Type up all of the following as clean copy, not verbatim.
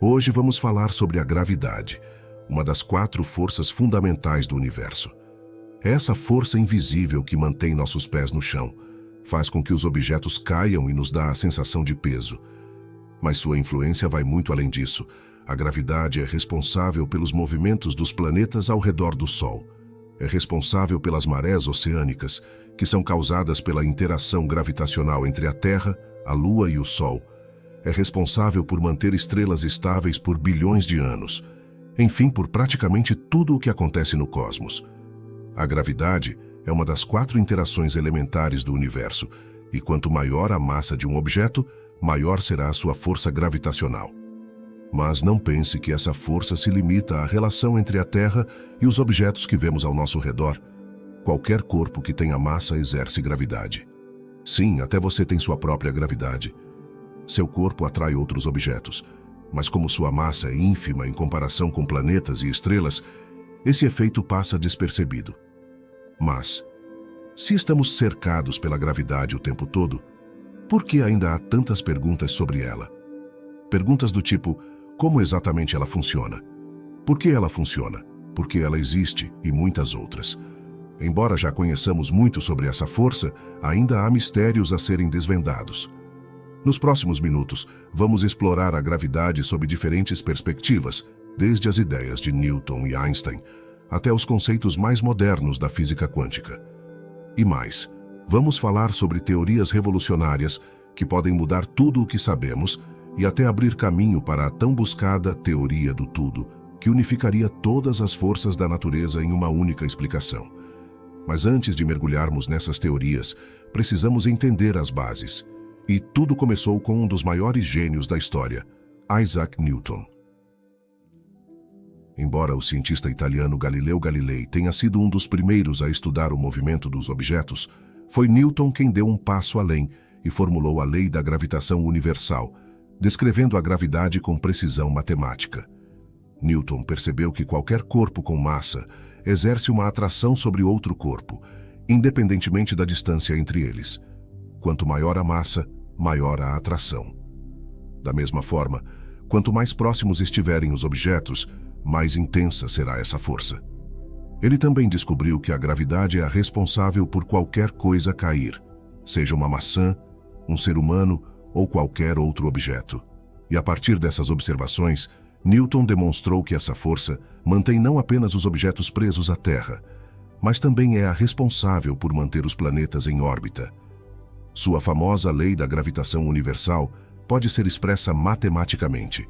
Hoje vamos falar sobre a gravidade, uma das 4 forças fundamentais do universo. É essa força invisível que mantém nossos pés no chão, faz com que os objetos caiam e nos dá a sensação de peso. Mas sua influência vai muito além disso. A gravidade é responsável pelos movimentos dos planetas ao redor do Sol. É responsável pelas marés oceânicas, que são causadas pela interação gravitacional entre a Terra, a Lua e o Sol. É responsável por manter estrelas estáveis por bilhões de anos. Enfim, por praticamente tudo o que acontece no cosmos. A gravidade é uma das 4 interações elementares do universo, e quanto maior a massa de um objeto, maior será a sua força gravitacional. Mas não pense que essa força se limita à relação entre a Terra e os objetos que vemos ao nosso redor. Qualquer corpo que tenha massa exerce gravidade. Sim, até você tem sua própria gravidade. Seu corpo atrai outros objetos, mas como sua massa é ínfima em comparação com planetas e estrelas, esse efeito passa despercebido. Mas, se estamos cercados pela gravidade o tempo todo, por que ainda há tantas perguntas sobre ela? Perguntas do tipo, como exatamente ela funciona? Por que ela funciona? Por que ela existe? E muitas outras. Embora já conheçamos muito sobre essa força, ainda há mistérios a serem desvendados. Nos próximos minutos, vamos explorar a gravidade sob diferentes perspectivas, desde as ideias de Newton e Einstein, até os conceitos mais modernos da física quântica. E mais, vamos falar sobre teorias revolucionárias que podem mudar tudo o que sabemos e até abrir caminho para a tão buscada teoria do tudo, que unificaria todas as forças da natureza em uma única explicação. Mas antes de mergulharmos nessas teorias, precisamos entender as bases. E tudo começou com um dos maiores gênios da história, Isaac Newton. Embora o cientista italiano Galileu Galilei tenha sido um dos primeiros a estudar o movimento dos objetos, foi Newton quem deu um passo além e formulou a lei da gravitação universal, descrevendo a gravidade com precisão matemática. Newton percebeu que qualquer corpo com massa exerce uma atração sobre outro corpo, independentemente da distância entre eles. Quanto maior a massa, maior a atração. Da mesma forma, quanto mais próximos estiverem os objetos, mais intensa será essa força. Ele também descobriu que a gravidade é a responsável por qualquer coisa cair, seja uma maçã, um ser humano ou qualquer outro objeto. E a partir dessas observações, Newton demonstrou que essa força mantém não apenas os objetos presos à Terra, mas também é a responsável por manter os planetas em órbita. Sua famosa lei da gravitação universal pode ser expressa matematicamente.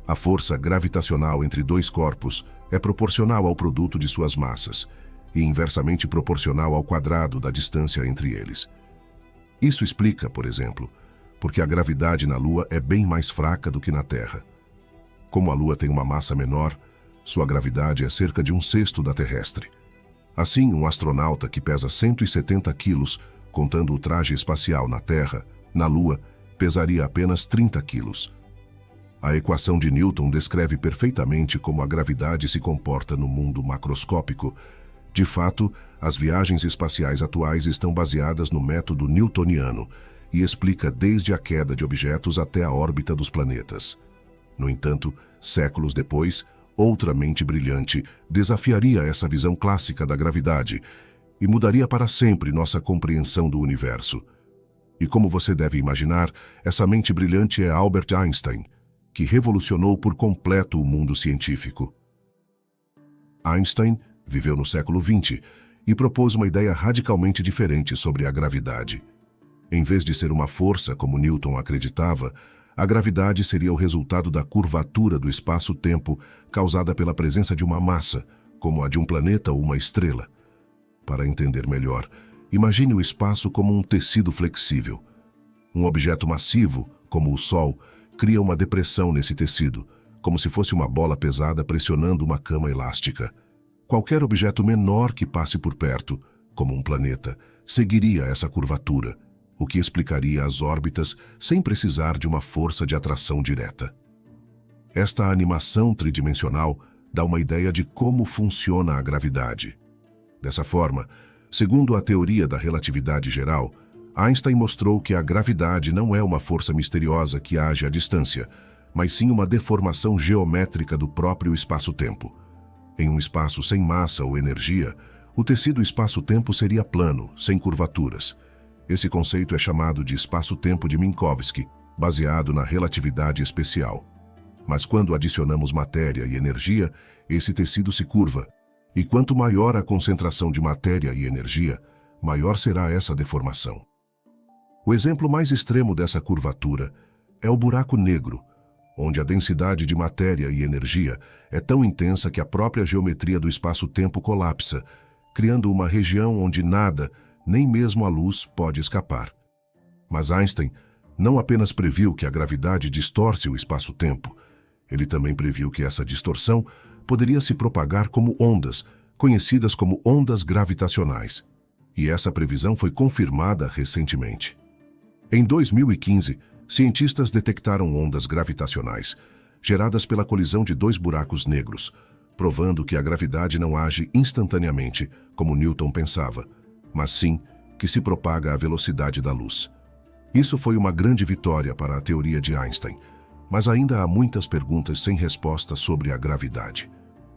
A força gravitacional entre 2 corpos é proporcional ao produto de suas massas e inversamente proporcional ao quadrado da distância entre eles. Isso explica, por exemplo, porque a gravidade na Lua é bem mais fraca do que na Terra. Como a Lua tem uma massa menor, sua gravidade é cerca de 1/6 da terrestre. Assim, um astronauta que pesa 170 quilos, contando o traje espacial na Terra, na Lua, pesaria apenas 30 quilos. A equação de Newton descreve perfeitamente como a gravidade se comporta no mundo macroscópico. De fato, as viagens espaciais atuais estão baseadas no método newtoniano e explica desde a queda de objetos até a órbita dos planetas. No entanto, séculos depois, outra mente brilhante desafiaria essa visão clássica da gravidade e mudaria para sempre nossa compreensão do universo. E como você deve imaginar, essa mente brilhante é Albert Einstein, que revolucionou por completo o mundo científico. Einstein viveu no século XX e propôs uma ideia radicalmente diferente sobre a gravidade. Em vez de ser uma força, como Newton acreditava, a gravidade seria o resultado da curvatura do espaço-tempo causada pela presença de uma massa, como a de um planeta ou uma estrela. Para entender melhor, imagine o espaço como um tecido flexível. Um objeto massivo, como o Sol, cria uma depressão nesse tecido, como se fosse uma bola pesada pressionando uma cama elástica. Qualquer objeto menor que passe por perto, como um planeta, seguiria essa curvatura, o que explicaria as órbitas sem precisar de uma força de atração direta. Esta animação tridimensional dá uma ideia de como funciona a gravidade. Dessa forma, segundo a teoria da relatividade geral, Einstein mostrou que a gravidade não é uma força misteriosa que age à distância, mas sim uma deformação geométrica do próprio espaço-tempo. Em um espaço sem massa ou energia, o tecido espaço-tempo seria plano, sem curvaturas. Esse conceito é chamado de espaço-tempo de Minkowski, baseado na relatividade especial. Mas quando adicionamos matéria e energia, esse tecido se curva. E quanto maior a concentração de matéria e energia, maior será essa deformação. O exemplo mais extremo dessa curvatura é o buraco negro, onde a densidade de matéria e energia é tão intensa que a própria geometria do espaço-tempo colapsa, criando uma região onde nada, nem mesmo a luz, pode escapar. Mas Einstein não apenas previu que a gravidade distorce o espaço-tempo, ele também previu que essa distorção poderia se propagar como ondas, conhecidas como ondas gravitacionais. E essa previsão foi confirmada recentemente. Em 2015, cientistas detectaram ondas gravitacionais, geradas pela colisão de dois buracos negros, provando que a gravidade não age instantaneamente, como Newton pensava, mas sim que se propaga à velocidade da luz. Isso foi uma grande vitória para a teoria de Einstein, mas ainda há muitas perguntas sem resposta sobre a gravidade.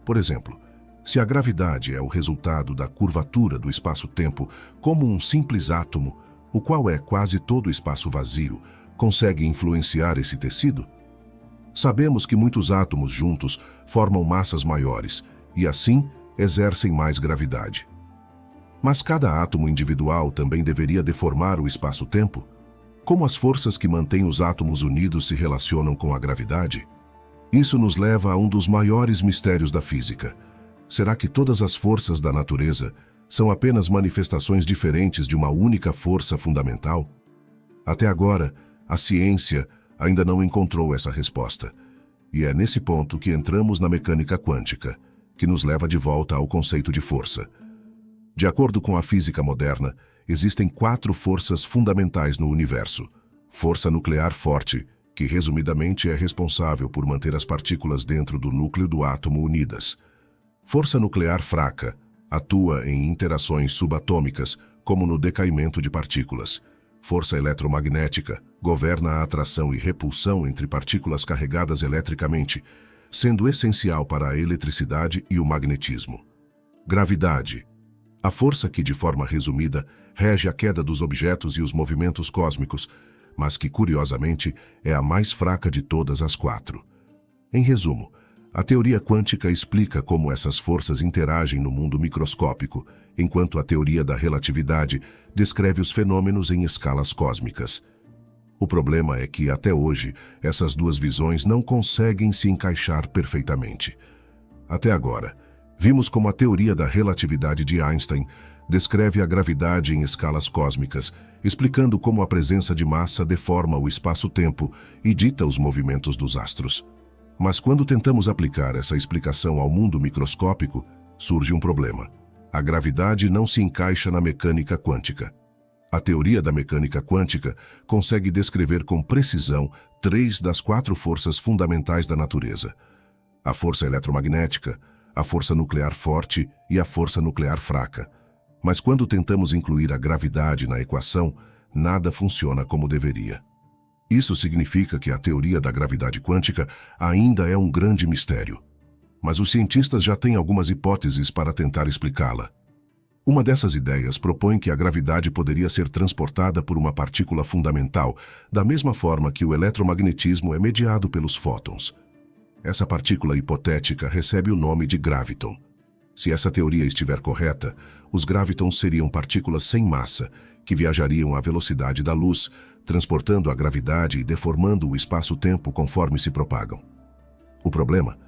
Por exemplo, se a gravidade é o resultado da curvatura do espaço-tempo, como um simples átomo, o qual é quase todo o espaço vazio, consegue influenciar esse tecido? Sabemos que muitos átomos juntos formam massas maiores e, assim, exercem mais gravidade. Mas cada átomo individual também deveria deformar o espaço-tempo? Como as forças que mantêm os átomos unidos se relacionam com a gravidade? Isso nos leva a um dos maiores mistérios da física. Será que todas as forças da natureza são apenas manifestações diferentes de uma única força fundamental? Até agora, a ciência ainda não encontrou essa resposta. E é nesse ponto que entramos na mecânica quântica, que nos leva de volta ao conceito de força. De acordo com a física moderna, existem 4 forças fundamentais no universo. Força nuclear forte, que resumidamente é responsável por manter as partículas dentro do núcleo do átomo unidas. Força nuclear fraca, atua em interações subatômicas, como no decaimento de partículas. Força eletromagnética, governa a atração e repulsão entre partículas carregadas eletricamente, sendo essencial para a eletricidade e o magnetismo. Gravidade, a força que, de forma resumida, rege a queda dos objetos e os movimentos cósmicos, mas que, curiosamente, é a mais fraca de todas as 4. Em resumo, a teoria quântica explica como essas forças interagem no mundo microscópico, enquanto a teoria da relatividade descreve os fenômenos em escalas cósmicas. O problema é que, até hoje, essas duas visões não conseguem se encaixar perfeitamente. Até agora, vimos como a teoria da relatividade de Einstein descreve a gravidade em escalas cósmicas, explicando como a presença de massa deforma o espaço-tempo e dita os movimentos dos astros. Mas quando tentamos aplicar essa explicação ao mundo microscópico, surge um problema. A gravidade não se encaixa na mecânica quântica. A teoria da mecânica quântica consegue descrever com precisão 3 das 4 forças fundamentais da natureza: a força eletromagnética, a força nuclear forte e a força nuclear fraca. Mas quando tentamos incluir a gravidade na equação, nada funciona como deveria. Isso significa que a teoria da gravidade quântica ainda é um grande mistério. Mas os cientistas já têm algumas hipóteses para tentar explicá-la. Uma dessas ideias propõe que a gravidade poderia ser transportada por uma partícula fundamental, da mesma forma que o eletromagnetismo é mediado pelos fótons. Essa partícula hipotética recebe o nome de graviton. Se essa teoria estiver correta, os gravitons seriam partículas sem massa, que viajariam à velocidade da luz, transportando a gravidade e deformando o espaço-tempo conforme se propagam. O problema?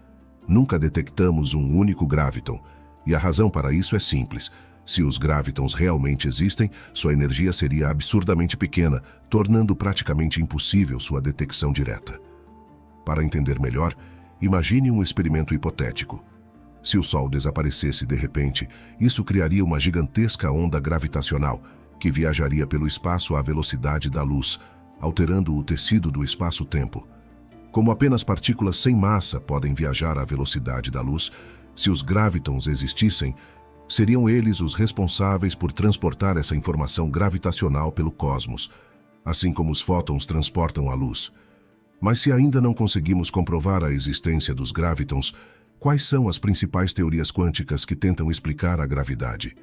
Nunca detectamos um único graviton, e a razão para isso é simples. Se os gravitons realmente existem, sua energia seria absurdamente pequena, tornando praticamente impossível sua detecção direta. Para entender melhor, imagine um experimento hipotético. Se o Sol desaparecesse de repente, isso criaria uma gigantesca onda gravitacional, que viajaria pelo espaço à velocidade da luz, alterando o tecido do espaço-tempo. Como apenas partículas sem massa podem viajar à velocidade da luz, se os gravitons existissem, seriam eles os responsáveis por transportar essa informação gravitacional pelo cosmos, assim como os fótons transportam a luz. Mas se ainda não conseguimos comprovar a existência dos gravitons, quais são as principais teorias quânticas que tentam explicar a gravidade?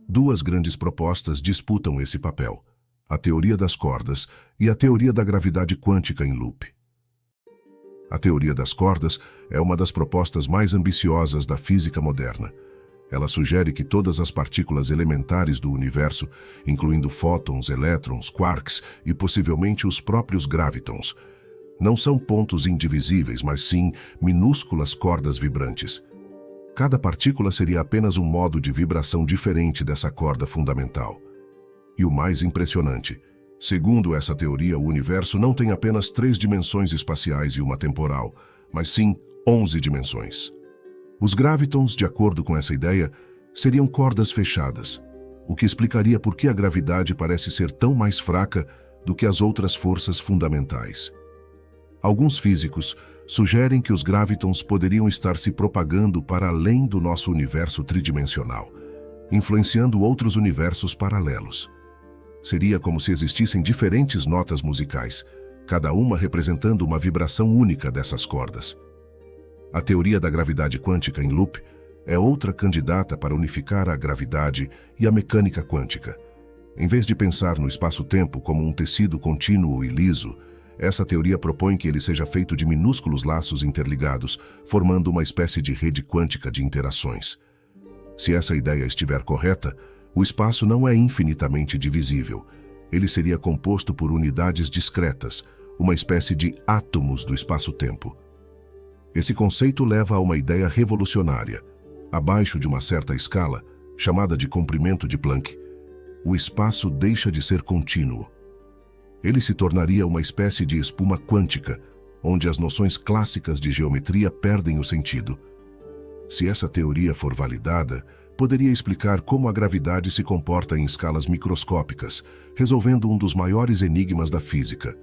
Duas grandes propostas disputam esse papel: a teoria das cordas e a teoria da gravidade quântica em loop. A teoria das cordas é uma das propostas mais ambiciosas da física moderna. Ela sugere que todas as partículas elementares do universo, incluindo fótons, elétrons, quarks e possivelmente os próprios gravitons, não são pontos indivisíveis, mas sim minúsculas cordas vibrantes. Cada partícula seria apenas um modo de vibração diferente dessa corda fundamental. E o mais impressionante, segundo essa teoria, o universo não tem apenas 3 dimensões espaciais e uma temporal, mas sim 11 dimensões. Os gravitons, de acordo com essa ideia, seriam cordas fechadas, o que explicaria por que a gravidade parece ser tão mais fraca do que as outras forças fundamentais. Alguns físicos sugerem que os gravitons poderiam estar se propagando para além do nosso universo tridimensional, influenciando outros universos paralelos. Seria como se existissem diferentes notas musicais, cada uma representando uma vibração única dessas cordas. A teoria da gravidade quântica em loop é outra candidata para unificar a gravidade e a mecânica quântica. Em vez de pensar no espaço-tempo como um tecido contínuo e liso, essa teoria propõe que ele seja feito de minúsculos laços interligados, formando uma espécie de rede quântica de interações. Se essa ideia estiver correta, o espaço não é infinitamente divisível. Ele seria composto por unidades discretas, uma espécie de átomos do espaço-tempo. Esse conceito leva a uma ideia revolucionária. Abaixo de uma certa escala, chamada de comprimento de Planck, o espaço deixa de ser contínuo. Ele se tornaria uma espécie de espuma quântica, onde as noções clássicas de geometria perdem o sentido. Se essa teoria for validada, poderia explicar como a gravidade se comporta em escalas microscópicas, resolvendo um dos maiores enigmas da física.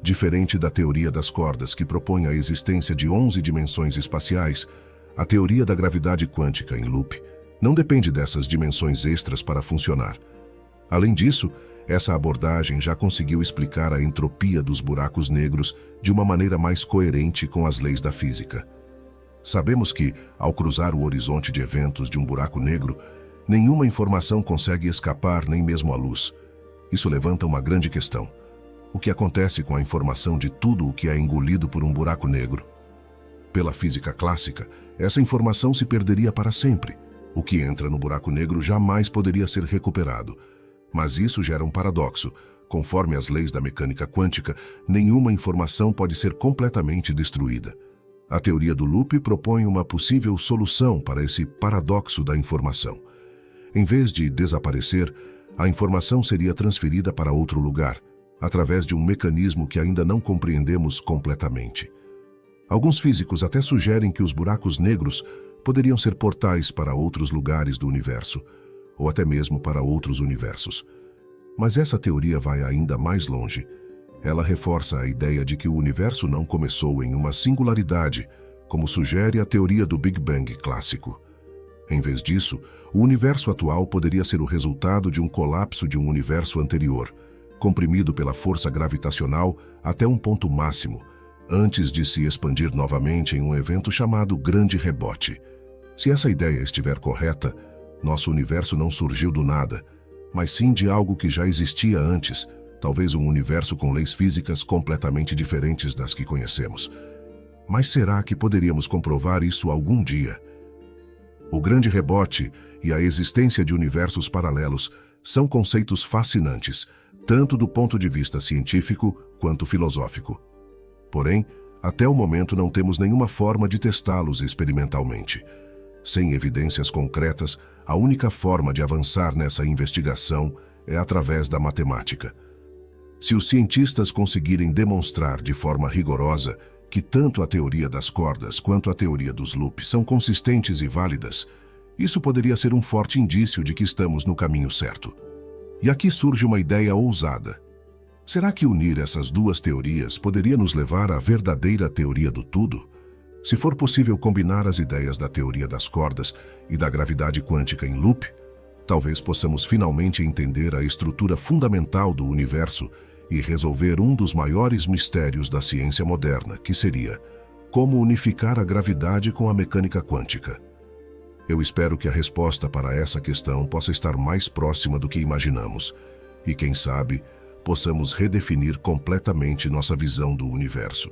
Diferente da teoria das cordas, que propõe a existência de 11 dimensões espaciais, a teoria da gravidade quântica em loop não depende dessas dimensões extras para funcionar. Além disso, essa abordagem já conseguiu explicar a entropia dos buracos negros de uma maneira mais coerente com as leis da física. Sabemos que, ao cruzar o horizonte de eventos de um buraco negro, nenhuma informação consegue escapar, nem mesmo a luz. Isso levanta uma grande questão: o que acontece com a informação de tudo o que é engolido por um buraco negro? Pela física clássica, essa informação se perderia para sempre. O que entra no buraco negro jamais poderia ser recuperado. Mas isso gera um paradoxo. Conforme as leis da mecânica quântica, nenhuma informação pode ser completamente destruída. A teoria do loop propõe uma possível solução para esse paradoxo da informação. Em vez de desaparecer, a informação seria transferida para outro lugar, através de um mecanismo que ainda não compreendemos completamente. Alguns físicos até sugerem que os buracos negros poderiam ser portais para outros lugares do universo, ou até mesmo para outros universos. Mas essa teoria vai ainda mais longe. Ela reforça a ideia de que o universo não começou em uma singularidade, como sugere a teoria do Big Bang clássico. Em vez disso, o universo atual poderia ser o resultado de um colapso de um universo anterior, comprimido pela força gravitacional até um ponto máximo, antes de se expandir novamente em um evento chamado Grande Rebote. Se essa ideia estiver correta, nosso universo não surgiu do nada, mas sim de algo que já existia antes, talvez um universo com leis físicas completamente diferentes das que conhecemos. Mas será que poderíamos comprovar isso algum dia? O Grande Rebote e a existência de universos paralelos são conceitos fascinantes, tanto do ponto de vista científico quanto filosófico. Porém, até o momento não temos nenhuma forma de testá-los experimentalmente. Sem evidências concretas, a única forma de avançar nessa investigação é através da matemática. Se os cientistas conseguirem demonstrar de forma rigorosa que tanto a teoria das cordas quanto a teoria dos loops são consistentes e válidas, isso poderia ser um forte indício de que estamos no caminho certo. E aqui surge uma ideia ousada. Será que unir essas duas teorias poderia nos levar à verdadeira teoria do tudo? Se for possível combinar as ideias da teoria das cordas e da gravidade quântica em loop, talvez possamos finalmente entender a estrutura fundamental do universo e resolver um dos maiores mistérios da ciência moderna, que seria como unificar a gravidade com a mecânica quântica. Eu espero que a resposta para essa questão possa estar mais próxima do que imaginamos e, quem sabe, possamos redefinir completamente nossa visão do universo.